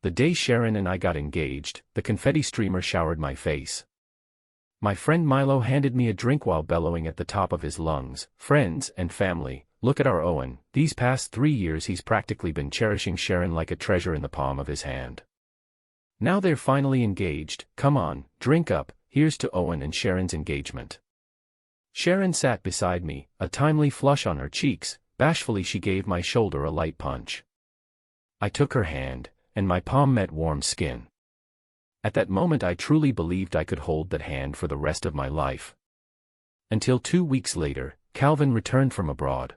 The day Sharon and I got engaged, the confetti streamer showered my face. My friend Milo handed me a drink while bellowing at the top of his lungs, "Friends and family, look at our Owen. These past 3 years he's practically been cherishing Sharon like a treasure in the palm of his hand. Now they're finally engaged, come on, drink up, here's to Owen and Sharon's engagement." Sharon sat beside me, a timely flush on her cheeks. Bashfully she gave my shoulder a light punch. I took her hand, and my palm met warm skin. At that moment I truly believed I could hold that hand for the rest of my life. Until 2 weeks later, Calvin returned from abroad.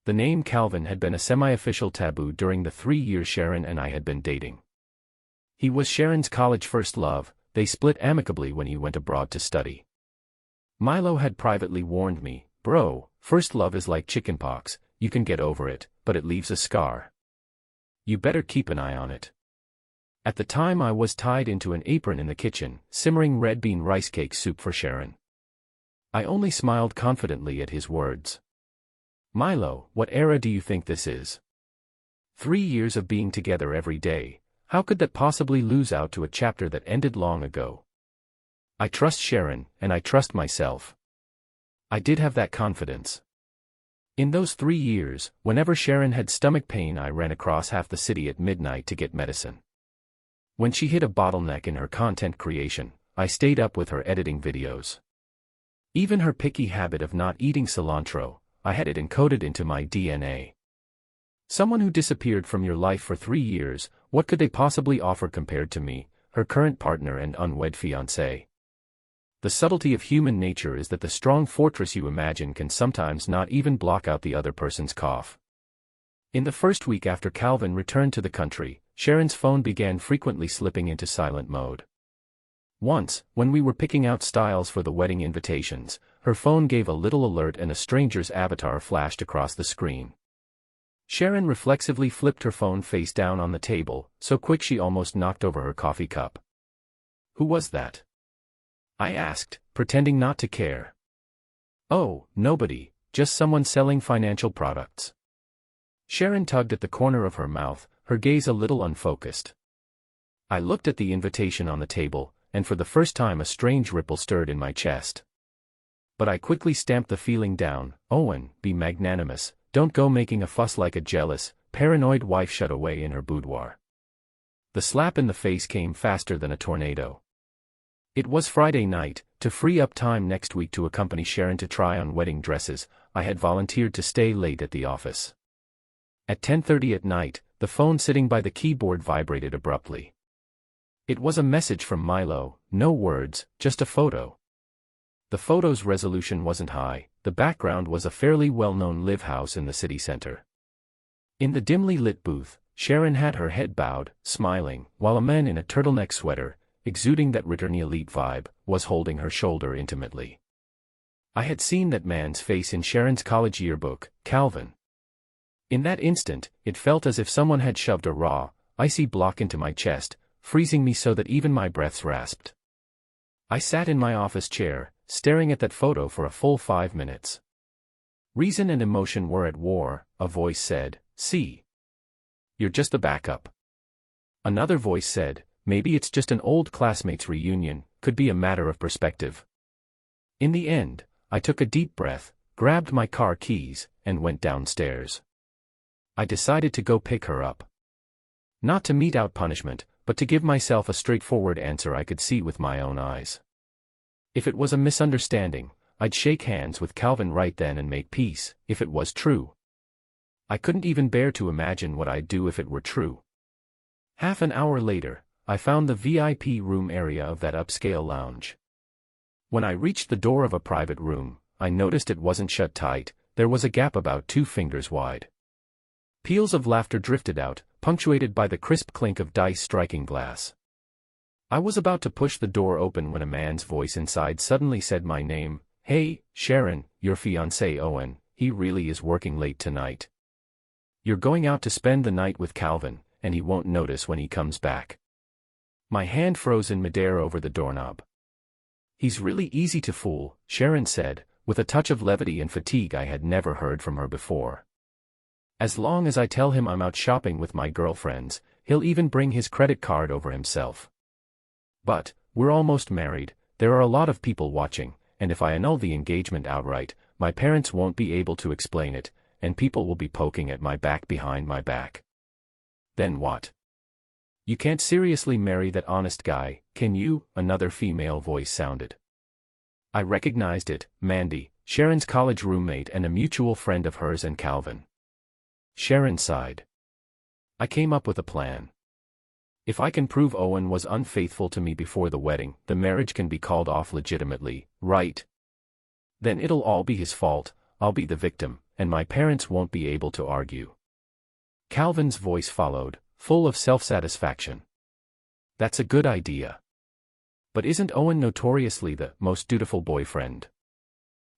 The name Calvin had been a semi-official taboo during the 3 years Sharon and I had been dating. He was Sharon's college first love. They split amicably when he went abroad to study. Milo had privately warned me, "Bro, first love is like chickenpox, you can get over it, but it leaves a scar. You better keep an eye on it." At the time I was tied into an apron in the kitchen, simmering red bean rice cake soup for Sharon. I only smiled confidently at his words. "Milo, what era do you think this is? 3 years of being together every day, how could that possibly lose out to a chapter that ended long ago? I trust Sharon, and I trust myself." I did have that confidence. In those 3 years, whenever Sharon had stomach pain I ran across half the city at midnight to get medicine. When she hit a bottleneck in her content creation, I stayed up with her editing videos. Even her picky habit of not eating cilantro, I had it encoded into my DNA. Someone who disappeared from your life for 3 years, what could they possibly offer compared to me, her current partner and unwed fiancé? The subtlety of human nature is that the strong fortress you imagine can sometimes not even block out the other person's cough. In the first week after Calvin returned to the country, Sharon's phone began frequently slipping into silent mode. Once, when we were picking out styles for the wedding invitations, her phone gave a little alert and a stranger's avatar flashed across the screen. Sharon reflexively flipped her phone face down on the table, so quick she almost knocked over her coffee cup. "Who was that?" I asked, pretending not to care. "Oh, nobody, just someone selling financial products." Sharon tugged at the corner of her mouth, her gaze a little unfocused. I looked at the invitation on the table, and for the first time a strange ripple stirred in my chest. But I quickly stamped the feeling down. "Owen, be magnanimous, don't go making a fuss like a jealous, paranoid wife shut away in her boudoir." The slap in the face came faster than a tornado. It was Friday night. To free up time next week to accompany Sharon to try on wedding dresses, I had volunteered to stay late at the office. At 10:30 at night, the phone sitting by the keyboard vibrated abruptly. It was a message from Milo, no words, just a photo. The photo's resolution wasn't high, the background was a fairly well-known live house in the city center. In the dimly lit booth, Sharon had her head bowed, smiling, while a man in a turtleneck sweater, exuding that returny elite vibe, was holding her shoulder intimately. I had seen that man's face in Sharon's college yearbook, Calvin. In that instant, it felt as if someone had shoved a raw, icy block into my chest, freezing me so that even my breaths rasped. I sat in my office chair, staring at that photo for a full 5 minutes. Reason and emotion were at war, a voice said, "See. You're just the backup." Another voice said, "Maybe it's just an old classmates reunion, could be a matter of perspective." In the end, I took a deep breath, grabbed my car keys, and went downstairs. I decided to go pick her up. Not to mete out punishment, but to give myself a straightforward answer I could see with my own eyes. If it was a misunderstanding, I'd shake hands with Calvin right then and make peace. If it was true, I couldn't even bear to imagine what I'd do if it were true. Half an hour later, I found the VIP room area of that upscale lounge. When I reached the door of a private room, I noticed it wasn't shut tight, there was a gap about 2 fingers wide. Peals of laughter drifted out, punctuated by the crisp clink of dice striking glass. I was about to push the door open when a man's voice inside suddenly said my name. "Hey, Sharon, your fiancé Owen, he really is working late tonight. You're going out to spend the night with Calvin, and he won't notice when he comes back." My hand froze in midair over the doorknob. "He's really easy to fool," Sharon said, with a touch of levity and fatigue I had never heard from her before. "As long as I tell him I'm out shopping with my girlfriends, he'll even bring his credit card over himself. But, we're almost married, there are a lot of people watching, and if I annul the engagement outright, my parents won't be able to explain it, and people will be poking at my back behind my back. Then what? You can't seriously marry that honest guy, can you? Another female voice sounded. I recognized it, Mandy, Sharon's college roommate and a mutual friend of hers and Calvin. Sharon sighed. I came up with a plan. If I can prove Owen was unfaithful to me before the wedding, the marriage can be called off legitimately, right? Then it'll all be his fault, I'll be the victim, and my parents won't be able to argue. Calvin's voice followed, full of self-satisfaction. That's a good idea. But isn't Owen notoriously the most dutiful boyfriend?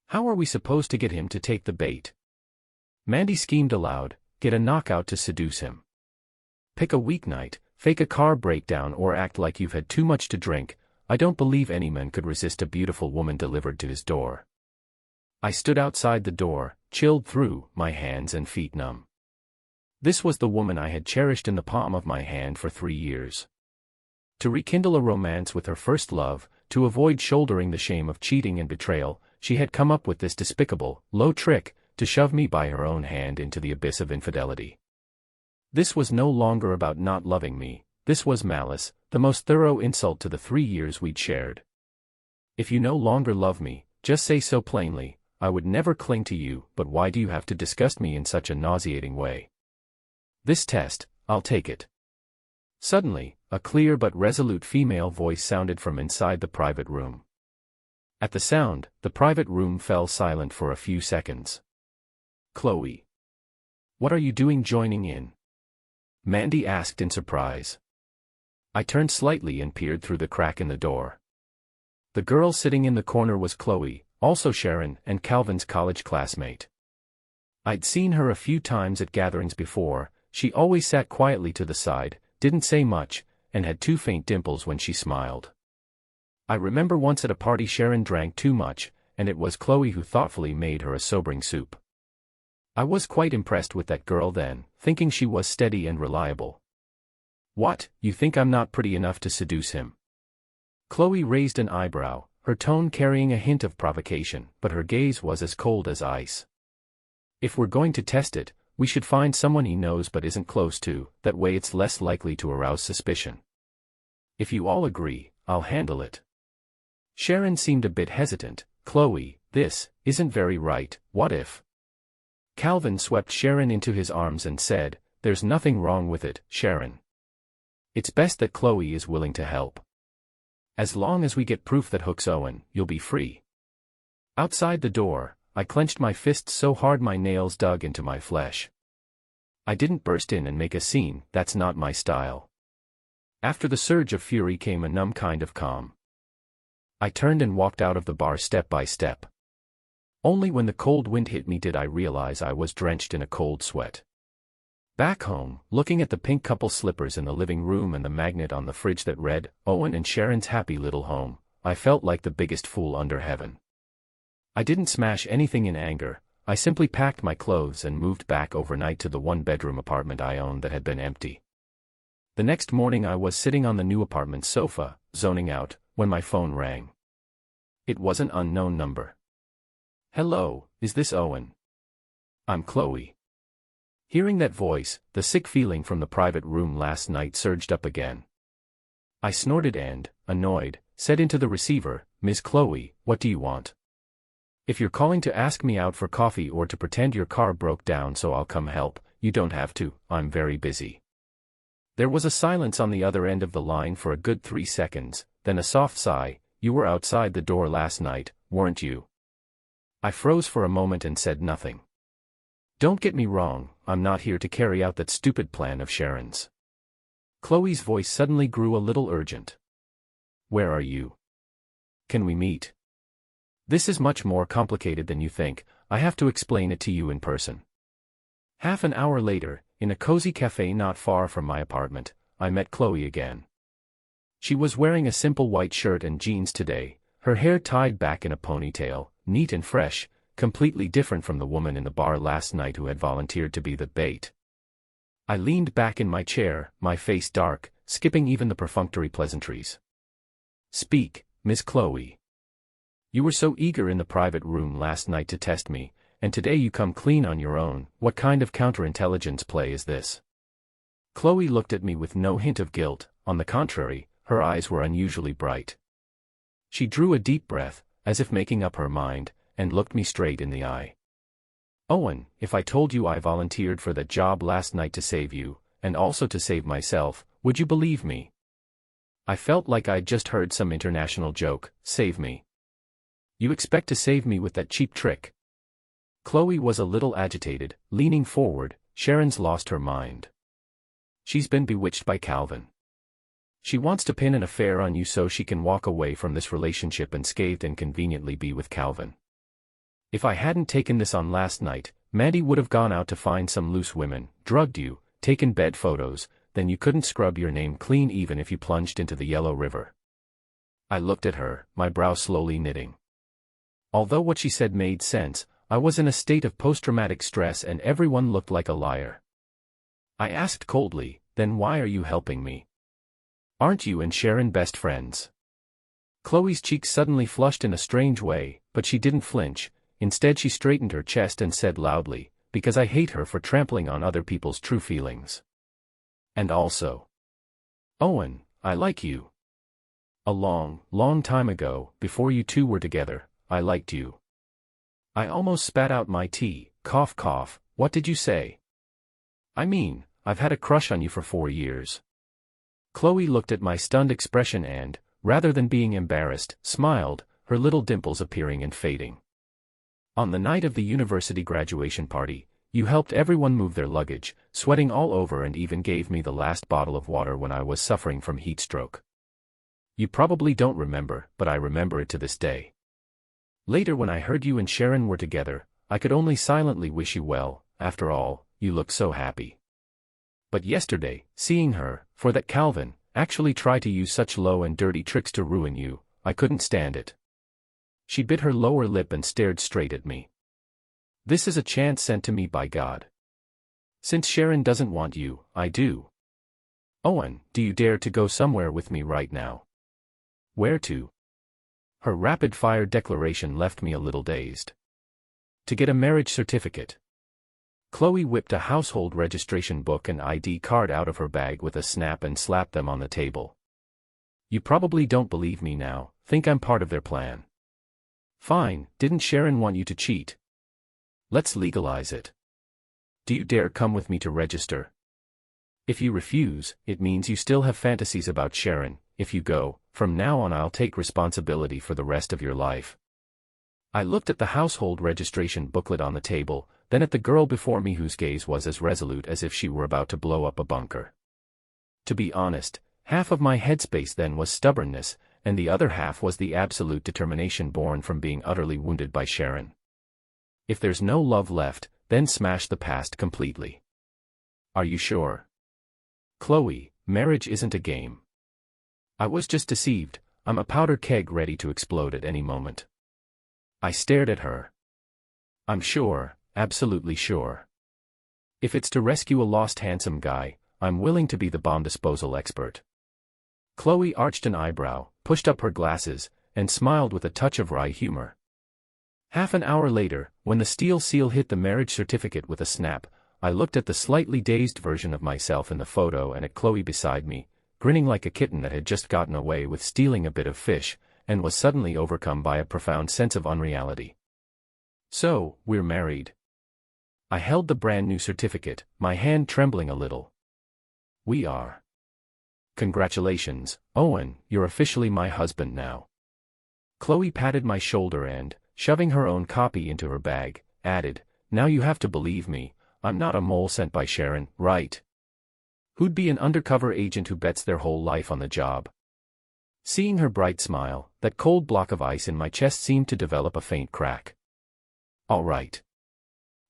How are we supposed to get him to take the bait? Mandy schemed aloud, get a knockout to seduce him. Pick a weeknight, fake a car breakdown or act like you've had too much to drink. I don't believe any man could resist a beautiful woman delivered to his door. I stood outside the door, chilled through, my hands and feet numb. This was the woman I had cherished in the palm of my hand for 3 years. To rekindle a romance with her first love, to avoid shouldering the shame of cheating and betrayal, she had come up with this despicable, low trick, to shove me by her own hand into the abyss of infidelity. This was no longer about not loving me, this was malice, the most thorough insult to the 3 years we'd shared. If you no longer love me, just say so plainly, I would never cling to you, but why do you have to disgust me in such a nauseating way? This test, I'll take it. Suddenly, a clear but resolute female voice sounded from inside the private room. At the sound, the private room fell silent for a few seconds. Chloe. What are you doing joining in? Mandy asked in surprise. I turned slightly and peered through the crack in the door. The girl sitting in the corner was Chloe, also Sharon and Calvin's college classmate. I'd seen her a few times at gatherings before. She always sat quietly to the side, didn't say much, and had 2 faint dimples when she smiled. I remember once at a party Sharon drank too much, and it was Chloe who thoughtfully made her a sobering soup. I was quite impressed with that girl then, thinking she was steady and reliable. What, you think I'm not pretty enough to seduce him? Chloe raised an eyebrow, her tone carrying a hint of provocation, but her gaze was as cold as ice. If we're going to test it, we should find someone he knows but isn't close to, that way it's less likely to arouse suspicion. If you all agree, I'll handle it. Sharon seemed a bit hesitant. Chloe, this isn't very right, what if? Calvin swept Sharon into his arms and said, there's nothing wrong with it, Sharon. It's best that Chloe is willing to help. As long as we get proof that hooks Owen, you'll be free. Outside the door, I clenched my fists so hard my nails dug into my flesh. I didn't burst in and make a scene, that's not my style. After the surge of fury came a numb kind of calm. I turned and walked out of the bar step by step. Only when the cold wind hit me did I realize I was drenched in a cold sweat. Back home, looking at the pink couple slippers in the living room and the magnet on the fridge that read, Owen and Sharon's happy little home, I felt like the biggest fool under heaven. I didn't smash anything in anger, I simply packed my clothes and moved back overnight to the 1-bedroom apartment I owned that had been empty. The next morning I was sitting on the new apartment sofa, zoning out, when my phone rang. It was an unknown number. Hello, is this Owen? I'm Chloe. Hearing that voice, the sick feeling from the private room last night surged up again. I snorted and, annoyed, said into the receiver, Miss Chloe, what do you want? If you're calling to ask me out for coffee or to pretend your car broke down so I'll come help, you don't have to, I'm very busy. There was a silence on the other end of the line for a good 3 seconds, then a soft sigh, you were outside the door last night, weren't you? I froze for a moment and said nothing. Don't get me wrong, I'm not here to carry out that stupid plan of Sharon's. Chloe's voice suddenly grew a little urgent. Where are you? Can we meet? This is much more complicated than you think, I have to explain it to you in person. Half an hour later, in a cozy cafe not far from my apartment, I met Chloe again. She was wearing a simple white shirt and jeans today, her hair tied back in a ponytail, neat and fresh, completely different from the woman in the bar last night who had volunteered to be the bait. I leaned back in my chair, my face dark, skipping even the perfunctory pleasantries. Speak, Miss Chloe. You were so eager in the private room last night to test me, and today you come clean on your own. What kind of counterintelligence play is this? Chloe looked at me with no hint of guilt. On the contrary, her eyes were unusually bright. She drew a deep breath, as if making up her mind, and looked me straight in the eye. Owen, if I told you I volunteered for that job last night to save you, and also to save myself, would you believe me? I felt like I'd just heard some international joke. Save me. You expect to save me with that cheap trick? Chloe was a little agitated, leaning forward. Sharon's lost her mind. She's been bewitched by Calvin. She wants to pin an affair on you so she can walk away from this relationship unscathed and conveniently be with Calvin. If I hadn't taken this on last night, Maddie would have gone out to find some loose women, drugged you, taken bed photos, then you couldn't scrub your name clean even if you plunged into the Yellow River. I looked at her, my brow slowly knitting. Although what she said made sense, I was in a state of post-traumatic stress and everyone looked like a liar. I asked coldly, then why are you helping me? Aren't you and Sharon best friends? Chloe's cheeks suddenly flushed in a strange way, but she didn't flinch. Instead she straightened her chest and said loudly, because I hate her for trampling on other people's true feelings. And also, Owen, I like you. A long, long time ago, before you two were together, I liked you. I almost spat out my tea. Cough cough. What did you say? I mean, I've had a crush on you for 4 years. Chloe looked at my stunned expression and, rather than being embarrassed, smiled, her little dimples appearing and fading. On the night of the university graduation party, you helped everyone move their luggage, sweating all over, and even gave me the last bottle of water when I was suffering from heat stroke. You probably don't remember, but I remember it to this day. Later when I heard you and Sharon were together, I could only silently wish you well. After all, you look so happy. But yesterday, seeing her, for that Calvin, actually try to use such low and dirty tricks to ruin you, I couldn't stand it. She bit her lower lip and stared straight at me. This is a chance sent to me by God. Since Sharon doesn't want you, I do. Owen, do you dare to go somewhere with me right now? Where to? Her rapid-fire declaration left me a little dazed. To get a marriage certificate. Chloe whipped a household registration book and ID card out of her bag with a snap and slapped them on the table. You probably don't believe me now, think I'm part of their plan. Fine, didn't Sharon want you to cheat? Let's legalize it. Do you dare come with me to register? If you refuse, it means you still have fantasies about Sharon. If you go, from now on I'll take responsibility for the rest of your life. I looked at the household registration booklet on the table, then at the girl before me whose gaze was as resolute as if she were about to blow up a bunker. To be honest, half of my headspace then was stubbornness, and the other half was the absolute determination born from being utterly wounded by Sharon. If there's no love left, then smash the past completely. Are you sure? Chloe, marriage isn't a game. I was just deceived. I'm a powder keg ready to explode at any moment. I stared at her. I'm sure, absolutely sure. If it's to rescue a lost handsome guy, I'm willing to be the bomb disposal expert. Chloe arched an eyebrow, pushed up her glasses, and smiled with a touch of wry humor. Half an hour later, when the steel seal hit the marriage certificate with a snap, I looked at the slightly dazed version of myself in the photo and at Chloe beside me, grinning like a kitten that had just gotten away with stealing a bit of fish, and was suddenly overcome by a profound sense of unreality. So, we're married. I held the brand new certificate, my hand trembling a little. We are. Congratulations, Owen, you're officially my husband now. Chloe patted my shoulder and, shoving her own copy into her bag, added, now you have to believe me, I'm not a mole sent by Sharon, right? Who'd be an undercover agent who bets their whole life on the job? Seeing her bright smile, that cold block of ice in my chest seemed to develop a faint crack. All right.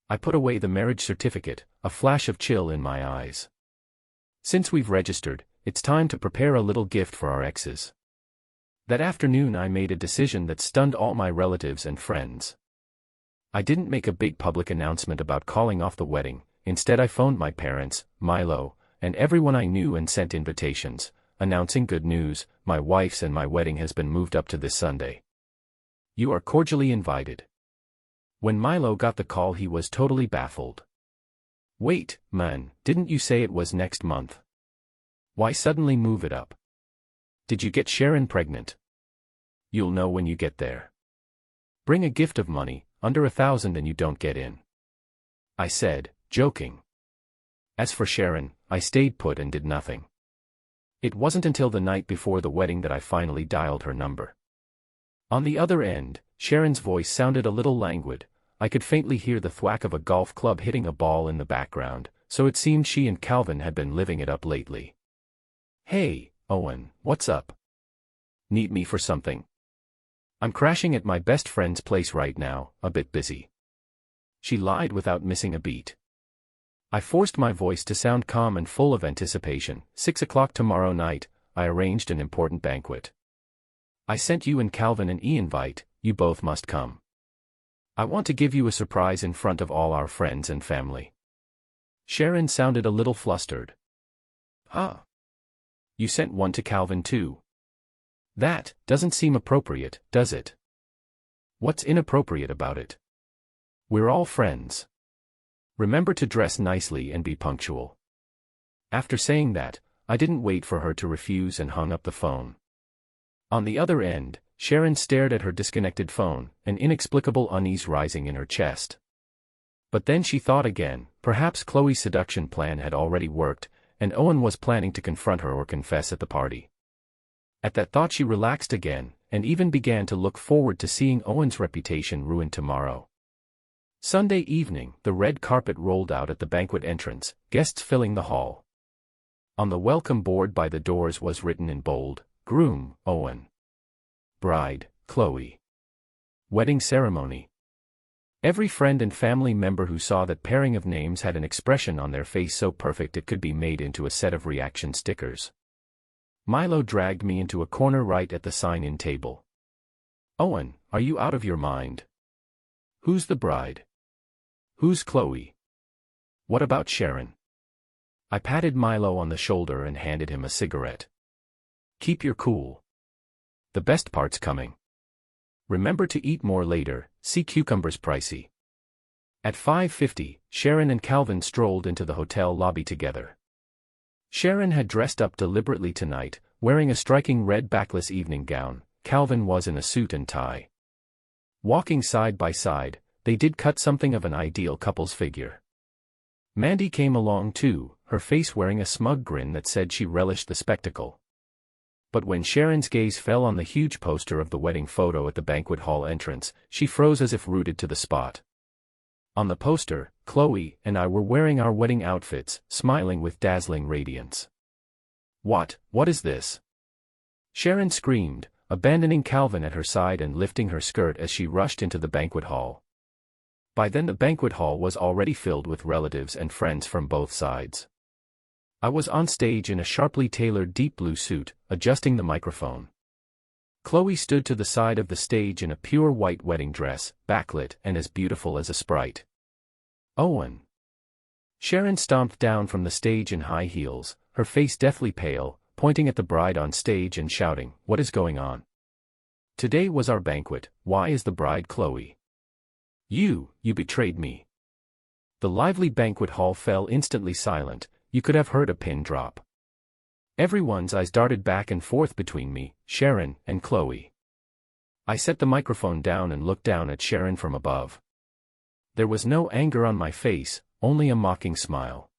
I put away the marriage certificate, a flash of chill in my eyes. Since we've registered, it's time to prepare a little gift for our exes. That afternoon I made a decision that stunned all my relatives and friends. I didn't make a big public announcement about calling off the wedding. Instead I phoned my parents, Milo, and everyone I knew and sent invitations, announcing good news: my wife's and my wedding has been moved up to this Sunday. You are cordially invited. When Milo got the call, he was totally baffled. Wait, man, didn't you say it was next month? Why suddenly move it up? Did you get Sharon pregnant? You'll know when you get there. Bring a gift of money, under 1,000 and you don't get in. I said, joking. As for Sharon, I stayed put and did nothing. It wasn't until the night before the wedding that I finally dialed her number. On the other end, Sharon's voice sounded a little languid. I could faintly hear the thwack of a golf club hitting a ball in the background, so it seemed she and Calvin had been living it up lately. Hey, Owen, what's up? Need me for something? I'm crashing at my best friend's place right now, a bit busy. She lied without missing a beat. I forced my voice to sound calm and full of anticipation. 6 o'clock tomorrow night, I arranged an important banquet. I sent you and Calvin an e-invite, you both must come. I want to give you a surprise in front of all our friends and family. Sharon sounded a little flustered. Huh? You sent one to Calvin too? That doesn't seem appropriate, does it? What's inappropriate about it? We're all friends. Remember to dress nicely and be punctual. After saying that, I didn't wait for her to refuse and hung up the phone. On the other end, Sharon stared at her disconnected phone, an inexplicable unease rising in her chest. But then she thought again. Perhaps Chloe's seduction plan had already worked, and Owen was planning to confront her or confess at the party. At that thought she relaxed again, and even began to look forward to seeing Owen's reputation ruined tomorrow. Sunday evening, the red carpet rolled out at the banquet entrance, guests filling the hall. On the welcome board by the doors was written in bold, "Groom, Owen. Bride, Chloe. Wedding ceremony." Every friend and family member who saw that pairing of names had an expression on their face so perfect it could be made into a set of reaction stickers. Milo dragged me into a corner right at the sign-in table. "Owen, are you out of your mind? Who's the bride? Who's Chloe? What about Sharon?" I patted Milo on the shoulder and handed him a cigarette. "Keep your cool. The best part's coming. Remember to eat more later, see cucumbers pricey." At 5:50, Sharon and Calvin strolled into the hotel lobby together. Sharon had dressed up deliberately tonight, wearing a striking red backless evening gown. Calvin was in a suit and tie. Walking side by side, they did cut something of an ideal couple's figure. Mandy came along too, her face wearing a smug grin that said she relished the spectacle. But when Sharon's gaze fell on the huge poster of the wedding photo at the banquet hall entrance, she froze as if rooted to the spot. On the poster, Chloe and I were wearing our wedding outfits, smiling with dazzling radiance. What is this?" Sharon screamed, abandoning Calvin at her side and lifting her skirt as she rushed into the banquet hall. By then the banquet hall was already filled with relatives and friends from both sides. I was on stage in a sharply tailored deep blue suit, adjusting the microphone. Chloe stood to the side of the stage in a pure white wedding dress, backlit and as beautiful as a sprite. "Owen." Sharon stomped down from the stage in high heels, her face deathly pale, pointing at the bride on stage and shouting, "What is going on? Today was our banquet, why is the bride Chloe? You betrayed me." The lively banquet hall fell instantly silent. You could have heard a pin drop. Everyone's eyes darted back and forth between me, Sharon, and Chloe. I set the microphone down and looked down at Sharon from above. There was no anger on my face, only a mocking smile.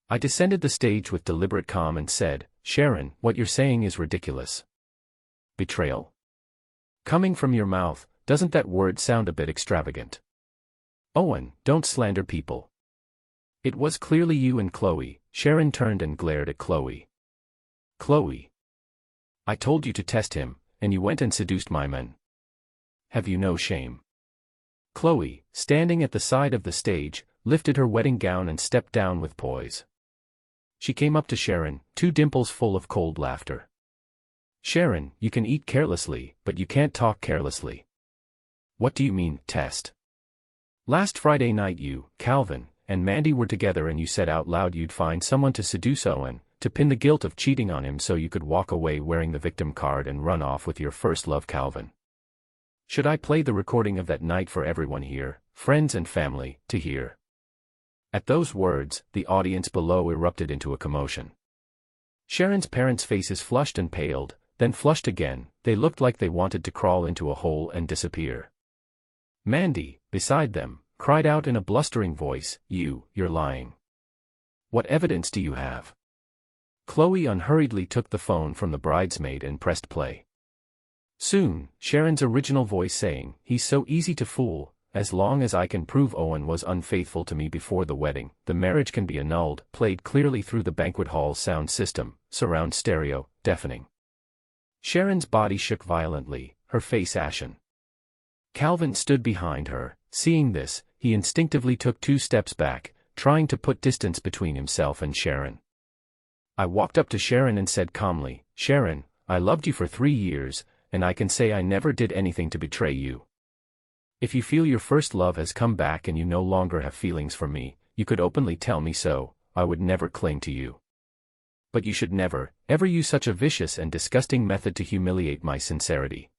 I descended the stage with deliberate calm and said, "Sharon, what you're saying is ridiculous." "Betrayal? Coming from your mouth, doesn't that word sound a bit extravagant?" "Owen, don't slander people. It was clearly you and Chloe." Sharon turned and glared at Chloe. "Chloe. I told you to test him, and you went and seduced my man. Have you no shame?" Chloe, standing at the side of the stage, lifted her wedding gown and stepped down with poise. She came up to Sharon, two dimples full of cold laughter. "Sharon, you can eat carelessly, but you can't talk carelessly." "What do you mean, test?" "Last Friday night you, Calvin, and Mandy were together and you said out loud you'd find someone to seduce Owen, to pin the guilt of cheating on him so you could walk away wearing the victim card and run off with your first love Calvin. Should I play the recording of that night for everyone here, friends and family, to hear? At those words, the audience below erupted into a commotion. Sharon's parents' faces flushed and paled, then flushed again. They looked like they wanted to crawl into a hole and disappear. Mandy, beside them, cried out in a blustering voice, You're lying. What evidence do you have? Chloe unhurriedly took the phone from the bridesmaid and pressed play. Soon, Sharon's original voice saying, He's so easy to fool, as long as I can prove Owen was unfaithful to me before the wedding, the marriage can be annulled, played clearly through the banquet hall's sound system, surround stereo, deafening. Sharon's body shook violently, her face ashen. Calvin stood behind her. Seeing this, he instinctively took 2 steps back, trying to put distance between himself and Sharon. I walked up to Sharon and said calmly, Sharon, I loved you for 3 years, and I can say I never did anything to betray you. If you feel your first love has come back and you no longer have feelings for me, you could openly tell me so, I would never cling to you. But you should never, ever use such a vicious and disgusting method to humiliate my sincerity.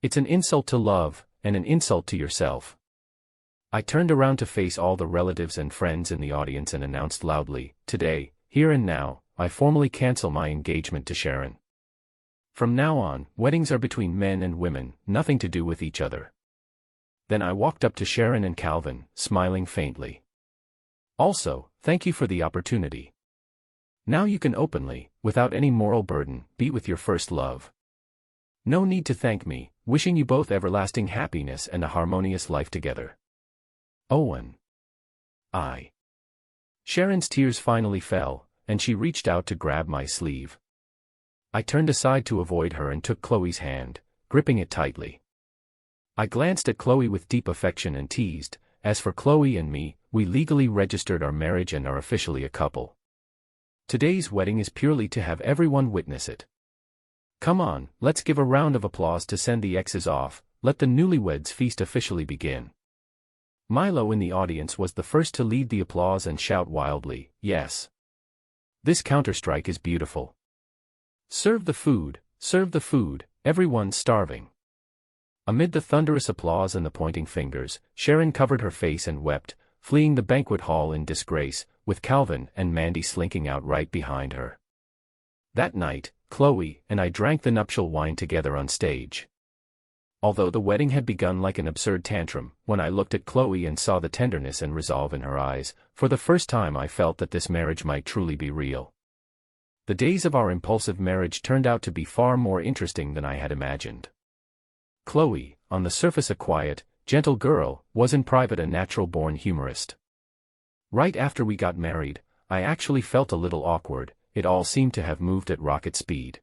It's an insult to love, and an insult to yourself. I turned around to face all the relatives and friends in the audience and announced loudly, Today, here and now, I formally cancel my engagement to Sharon. From now on, weddings are between men and women, nothing to do with each other. Then I walked up to Sharon and Calvin, smiling faintly. Also, thank you for the opportunity. Now you can openly, without any moral burden, be with your first love. No need to thank me, wishing you both everlasting happiness and a harmonious life together. Owen. Sharon's tears finally fell, and she reached out to grab my sleeve. I turned aside to avoid her and took Chloe's hand, gripping it tightly. I glanced at Chloe with deep affection and teased, As for Chloe and me, we legally registered our marriage and are officially a couple. Today's wedding is purely to have everyone witness it. Come on, let's give a round of applause to send the exes off, let the newlyweds feast officially begin. Milo in the audience was the first to lead the applause and shout wildly, Yes. This counter-strike is beautiful. Serve the food, everyone's starving. Amid the thunderous applause and the pointing fingers, Sharon covered her face and wept, fleeing the banquet hall in disgrace, with Calvin and Mandy slinking out right behind her. That night, Chloe and I drank the nuptial wine together on stage. Although the wedding had begun like an absurd tantrum, when I looked at Chloe and saw the tenderness and resolve in her eyes, for the first time I felt that this marriage might truly be real. The days of our impulsive marriage turned out to be far more interesting than I had imagined. Chloe, on the surface a quiet, gentle girl, was in private a natural-born humorist. Right after we got married, I actually felt a little awkward, it all seemed to have moved at rocket speed.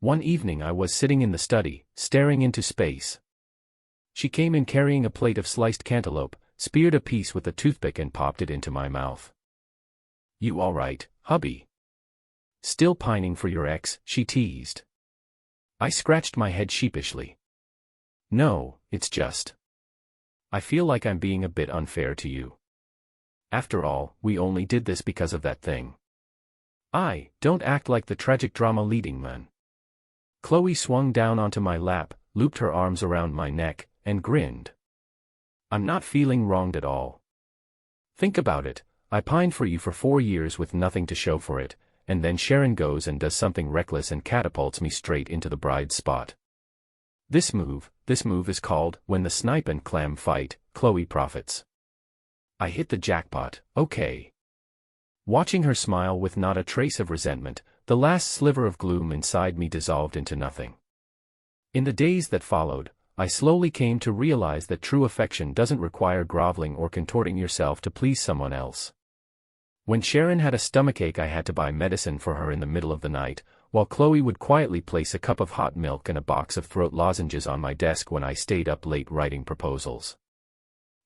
One evening I was sitting in the study, staring into space. She came in carrying a plate of sliced cantaloupe, speared a piece with a toothpick and popped it into my mouth. You all right, hubby? Still pining for your ex, she teased. I scratched my head sheepishly. No, it's just. I feel like I'm being a bit unfair to you. After all, we only did this because of that thing. Don't act like the tragic drama leading man. Chloe swung down onto my lap, looped her arms around my neck, and grinned. I'm not feeling wronged at all. Think about it, I pined for you for 4 years with nothing to show for it, and then Sharon goes and does something reckless and catapults me straight into the bride's spot. This move is called, when the snipe and clam fight, Chloe profits. I hit the jackpot, okay. Watching her smile with not a trace of resentment, the last sliver of gloom inside me dissolved into nothing. In the days that followed, I slowly came to realize that true affection doesn't require groveling or contorting yourself to please someone else. When Sharon had a stomachache, I had to buy medicine for her in the middle of the night, while Chloe would quietly place a cup of hot milk and a box of throat lozenges on my desk when I stayed up late writing proposals.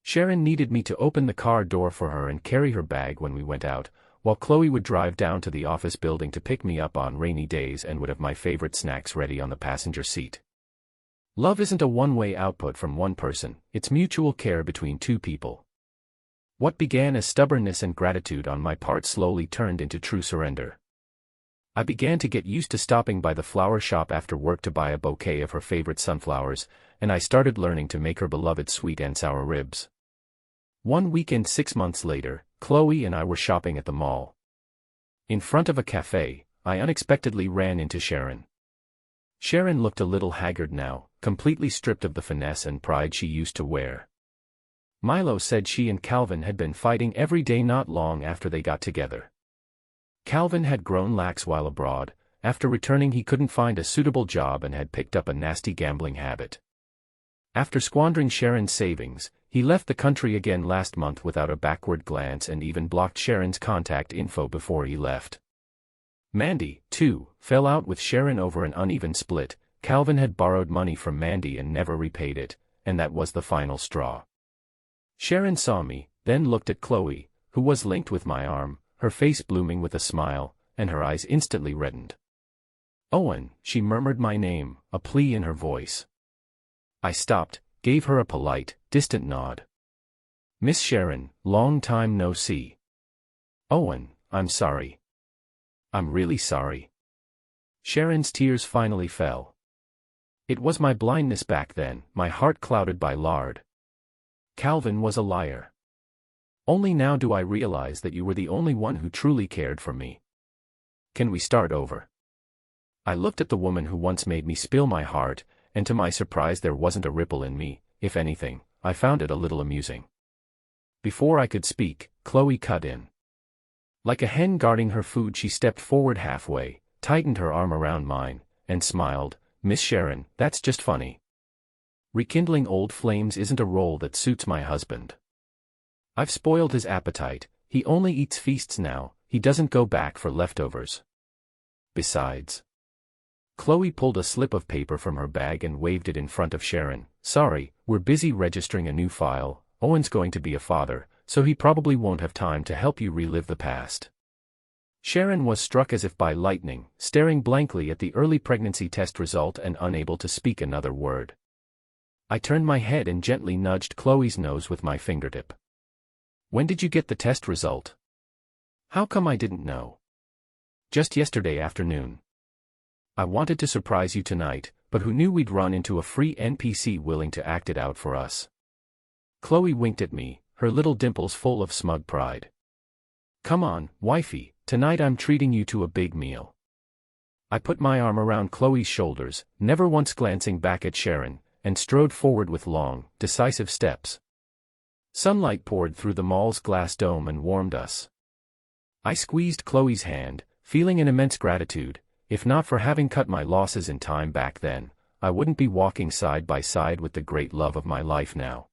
Sharon needed me to open the car door for her and carry her bag when we went out, while Chloe would drive down to the office building to pick me up on rainy days and would have my favorite snacks ready on the passenger seat. Love isn't a one-way output from one person, it's mutual care between two people. What began as stubbornness and gratitude on my part slowly turned into true surrender. I began to get used to stopping by the flower shop after work to buy a bouquet of her favorite sunflowers, and I started learning to make her beloved sweet and sour ribs. One weekend 6 months later, Chloe and I were shopping at the mall. In front of a cafe, I unexpectedly ran into Sharon. Sharon looked a little haggard now, completely stripped of the finesse and pride she used to wear. Milo said she and Calvin had been fighting every day not long after they got together. Calvin had grown lax while abroad. After returning he couldn't find a suitable job and had picked up a nasty gambling habit. After squandering Sharon's savings, he left the country again last month without a backward glance and even blocked Sharon's contact info before he left. Mandy, too, fell out with Sharon over an uneven split. Calvin had borrowed money from Mandy and never repaid it, and that was the final straw. Sharon saw me, then looked at Chloe, who was linked with my arm, her face blooming with a smile, and her eyes instantly reddened. "Owen," she murmured my name, a plea in her voice. I stopped, gave her a polite, distant nod. "Miss Sharon, long time no see." "Owen, I'm sorry. I'm really sorry." Sharon's tears finally fell. It was my blindness back then, my heart clouded by lard. Calvin was a liar. Only now do I realize that you were the only one who truly cared for me. Can we start over? I looked at the woman who once made me spill my heart, and to my surprise there wasn't a ripple in me. If anything, I found it a little amusing. Before I could speak, Chloe cut in. Like a hen guarding her food, she stepped forward halfway, tightened her arm around mine, and smiled. "Miss Sharon, that's just funny. Rekindling old flames isn't a role that suits my husband. I've spoiled his appetite. He only eats feasts now, he doesn't go back for leftovers. Besides..." Chloe pulled a slip of paper from her bag and waved it in front of Sharon. "Sorry, we're busy registering a new file. Owen's going to be a father, so he probably won't have time to help you relive the past." Sharon was struck as if by lightning, staring blankly at the early pregnancy test result and unable to speak another word. I turned my head and gently nudged Chloe's nose with my fingertip. "When did you get the test result? How come I didn't know?" "Just yesterday afternoon. I wanted to surprise you tonight, but who knew we'd run into a free NPC willing to act it out for us." Chloe winked at me, her little dimples full of smug pride. "Come on, wifey, tonight I'm treating you to a big meal." I put my arm around Chloe's shoulders, never once glancing back at Sharon, and strode forward with long, decisive steps. Sunlight poured through the mall's glass dome and warmed us. I squeezed Chloe's hand, feeling an immense gratitude. If not for having cut my losses in time back then, I wouldn't be walking side by side with the great love of my life now.